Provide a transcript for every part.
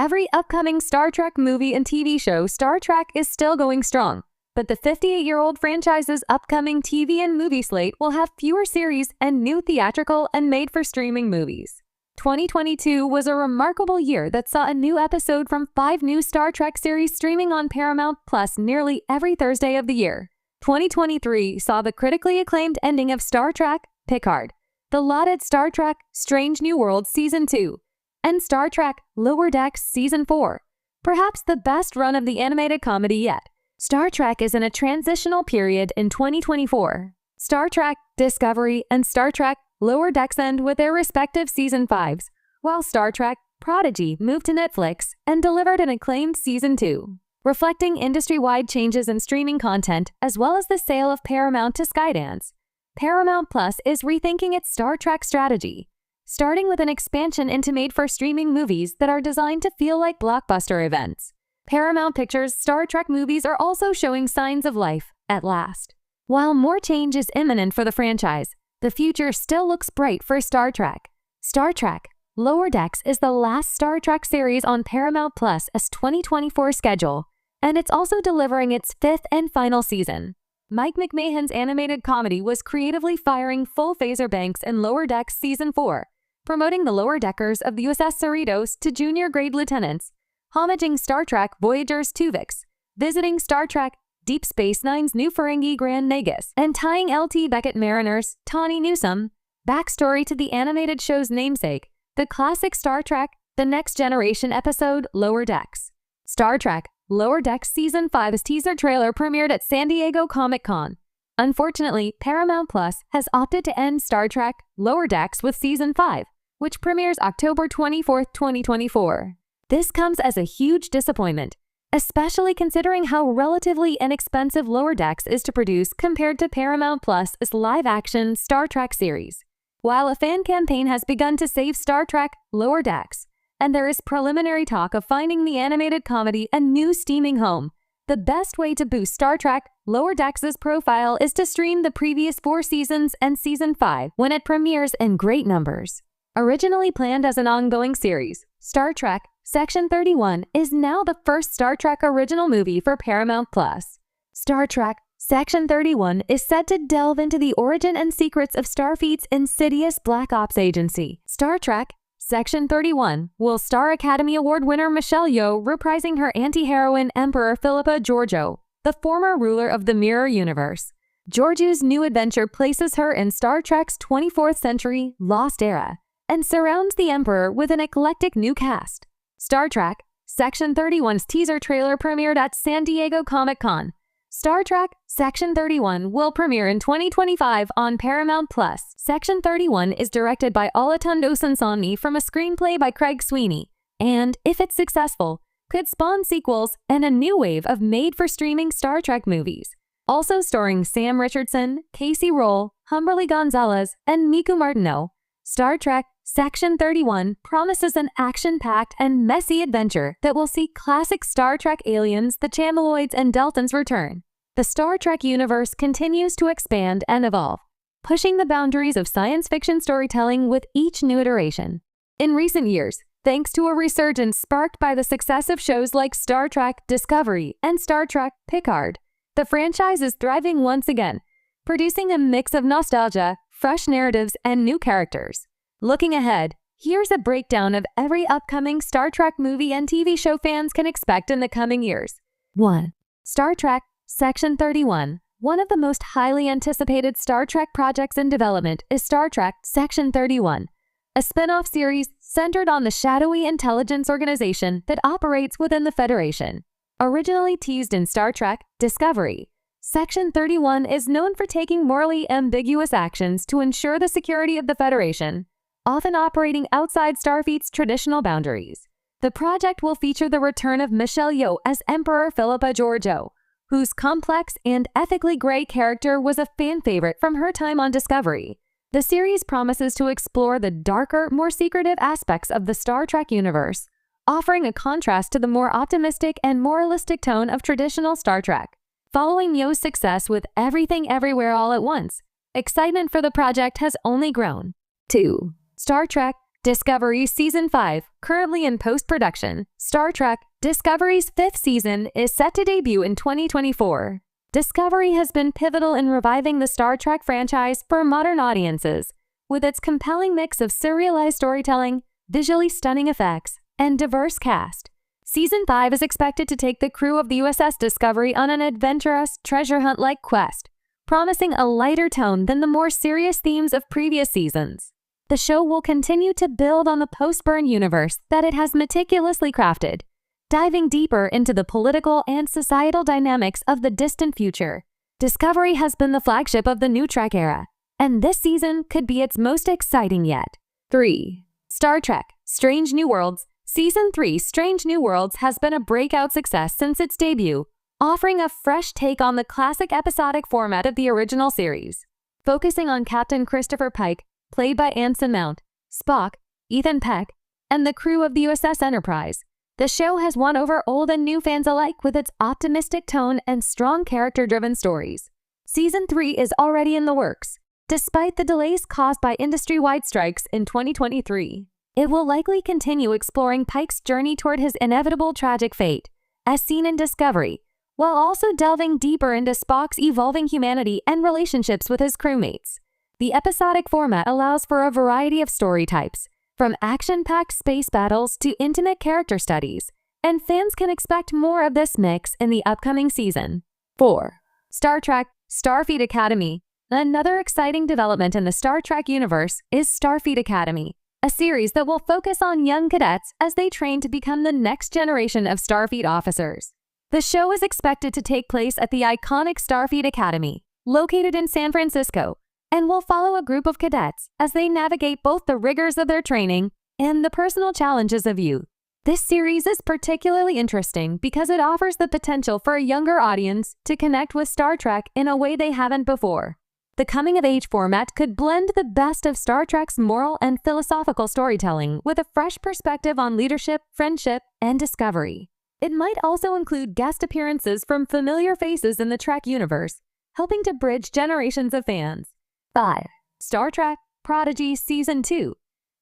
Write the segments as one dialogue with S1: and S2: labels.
S1: every upcoming Star Trek movie and TV show, Star Trek is still going strong. But the 58-year-old franchise's upcoming TV and movie slate will have fewer series and new theatrical and made-for-streaming movies. 2022 was a remarkable year that saw a new episode from 5 new Star Trek series streaming on Paramount Plus nearly every Thursday of the year. 2023 saw the critically acclaimed ending of Star Trek Picard, the lauded Star Trek Strange New Worlds Season 2, and Star Trek Lower Decks Season 4, perhaps the best run of the animated comedy yet. Star Trek is in a transitional period in 2024. Star Trek Discovery and Star Trek Lower Decks end with their respective Season 5s, while Star Trek Prodigy moved to Netflix and delivered an acclaimed Season 2. Reflecting industry-wide changes in streaming content as well as the sale of Paramount to Skydance, Paramount Plus is rethinking its Star Trek strategy, starting with an expansion into made-for-streaming movies that are designed to feel like blockbuster events. Paramount Pictures' Star Trek movies are also showing signs of life at last. While more change is imminent for the franchise, the future still looks bright for Star Trek. Star Trek Lower Decks is the last Star Trek series on Paramount Plus' 2024 schedule, and it's also delivering its 5th and final season. Mike McMahon's animated comedy was creatively firing full phaser banks in Lower Decks Season 4, promoting the lower deckers of the USS Cerritos to junior-grade lieutenants, homaging Star Trek Voyager's Tuvix, visiting Star Trek Deep Space Nine's new Ferengi Grand Nagus, and tying L.T. Beckett Mariner's Tawny Newsome backstory to the animated show's namesake, the classic Star Trek The Next Generation episode Lower Decks. Star Trek Lower Decks Season 5's teaser trailer premiered at San Diego Comic-Con. Unfortunately, Paramount Plus has opted to end Star Trek Lower Decks with Season 5, which premieres October 24, 2024. This comes as a huge disappointment, especially considering how relatively inexpensive Lower Decks is to produce compared to Paramount Plus' live-action Star Trek series. While a fan campaign has begun to save Star Trek Lower Decks, and there is preliminary talk of finding the animated comedy a new steaming home, the best way to boost Star Trek Lower Decks' profile is to stream the previous 4 seasons and Season 5 when it premieres in great numbers. Originally planned as an ongoing series, Star Trek Section 31 is now the first Star Trek original movie for Paramount Plus. Star Trek Section 31 is set to delve into the origin and secrets of Starfleet's insidious Black Ops agency. Star Trek Section 31 will star Academy Award winner Michelle Yeoh reprising her anti-heroine Emperor Philippa Georgiou, the former ruler of the Mirror Universe. Georgiou's new adventure places her in Star Trek's 24th century Lost Era and surrounds the Emperor with an eclectic new cast. Star Trek Section 31's teaser trailer premiered at San Diego Comic-Con. Star Trek Section 31 will premiere in 2025 on Paramount Plus. Section 31 is directed by Olatunde Osunsani from a screenplay by Craig Sweeney, and, if it's successful, could spawn sequels and a new wave of made-for-streaming Star Trek movies. Also starring Sam Richardson, Casey Roll, Humberly Gonzalez, and Miku Martineau, Star Trek Section 31 promises an action-packed and messy adventure that will see classic Star Trek aliens, the Chameleoids, and Deltans return. The Star Trek universe continues to expand and evolve, pushing the boundaries of science fiction storytelling with each new iteration. In recent years, thanks to a resurgence sparked by the success of shows like Star Trek Discovery and Star Trek Picard, the franchise is thriving once again, producing a mix of nostalgia, fresh narratives, and new characters. Looking ahead, here's a breakdown of every upcoming Star Trek movie and TV show fans can expect in the coming years. 1. Star Trek Section 31. One of the most highly anticipated Star Trek projects in development is Star Trek Section 31, a spin-off series centered on the shadowy intelligence organization that operates within the Federation. Originally teased in Star Trek Discovery, Section 31 is known for taking morally ambiguous actions to ensure the security of the Federation, often operating outside Starfleet's traditional boundaries. The project will feature the return of Michelle Yeoh as Emperor Philippa Georgiou, whose complex and ethically gray character was a fan favorite from her time on Discovery. The series promises to explore the darker, more secretive aspects of the Star Trek universe, offering a contrast to the more optimistic and moralistic tone of traditional Star Trek. Following Yeoh's success with Everything Everywhere All at Once, excitement for the project has only grown. 2. Star Trek Discovery Season 5, currently in post-production. Star Trek Discovery's 5th season is set to debut in 2024. Discovery has been pivotal in reviving the Star Trek franchise for modern audiences, with its compelling mix of serialized storytelling, visually stunning effects, and diverse cast. Season 5 is expected to take the crew of the USS Discovery on an adventurous, treasure hunt-like quest, promising a lighter tone than the more serious themes of previous seasons. The show will continue to build on the post-burn universe that it has meticulously crafted, diving deeper into the political and societal dynamics of the distant future. Discovery has been the flagship of the new Trek era, and this season could be its most exciting yet. 3. Star Trek Strange New Worlds. Season 3 Strange New Worlds has been a breakout success since its debut, offering a fresh take on the classic episodic format of the original series. Focusing on Captain Christopher Pike, played by Anson Mount, Spock, Ethan Peck, and the crew of the USS Enterprise, the show has won over old and new fans alike with its optimistic tone and strong character-driven stories. Season 3 is already in the works, despite the delays caused by industry-wide strikes in 2023. It will likely continue exploring Pike's journey toward his inevitable tragic fate, as seen in Discovery, while also delving deeper into Spock's evolving humanity and relationships with his crewmates. The episodic format allows for a variety of story types, from action-packed space battles to intimate character studies, and fans can expect more of this mix in the upcoming season. 4. Star Trek Starfleet Academy. Another exciting development in the Star Trek universe is Starfleet Academy, a series that will focus on young cadets as they train to become the next generation of Starfleet officers. The show is expected to take place at the iconic Starfleet Academy, located in San Francisco, and will follow a group of cadets as they navigate both the rigors of their training and the personal challenges of youth. This series is particularly interesting because it offers the potential for a younger audience to connect with Star Trek in a way they haven't before. The coming-of-age format could blend the best of Star Trek's moral and philosophical storytelling with a fresh perspective on leadership, friendship, and discovery. It might also include guest appearances from familiar faces in the Trek universe, helping to bridge generations of fans. 5. Star Trek Prodigy Season 2.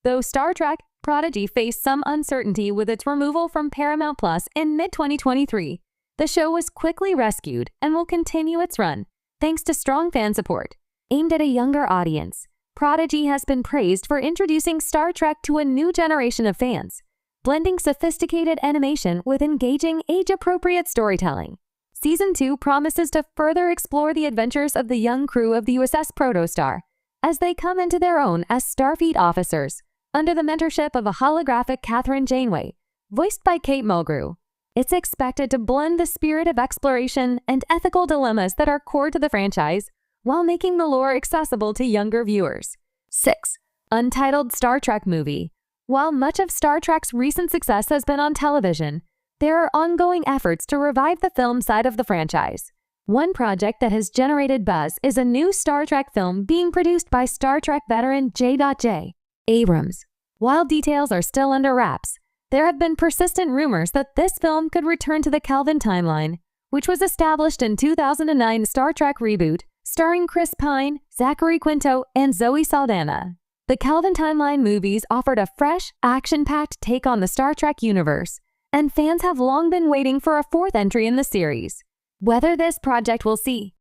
S1: Though Star Trek Prodigy faced some uncertainty with its removal from Paramount Plus in mid-2023, the show was quickly rescued and will continue its run, thanks to strong fan support. Aimed at a younger audience, Prodigy has been praised for introducing Star Trek to a new generation of fans, blending sophisticated animation with engaging, age-appropriate storytelling. Season 2 promises to further explore the adventures of the young crew of the USS Protostar as they come into their own as Starfleet officers, under the mentorship of a holographic Catherine Janeway, voiced by Kate Mulgrew. It's expected to blend the spirit of exploration and ethical dilemmas that are core to the franchise, while making the lore accessible to younger viewers. 6. Untitled Star Trek Movie. While much of Star Trek's recent success has been on television, there are ongoing efforts to revive the film side of the franchise. One project that has generated buzz is a new Star Trek film being produced by Star Trek veteran J.J. Abrams. While details are still under wraps, there have been persistent rumors that this film could return to the Kelvin timeline, which was established in 2009 Star Trek reboot, starring Chris Pine, Zachary Quinto, and Zoe Saldana. The Kelvin timeline movies offered a fresh, action-packed take on the Star Trek universe, and fans have long been waiting for a fourth entry in the series. Whether this project will see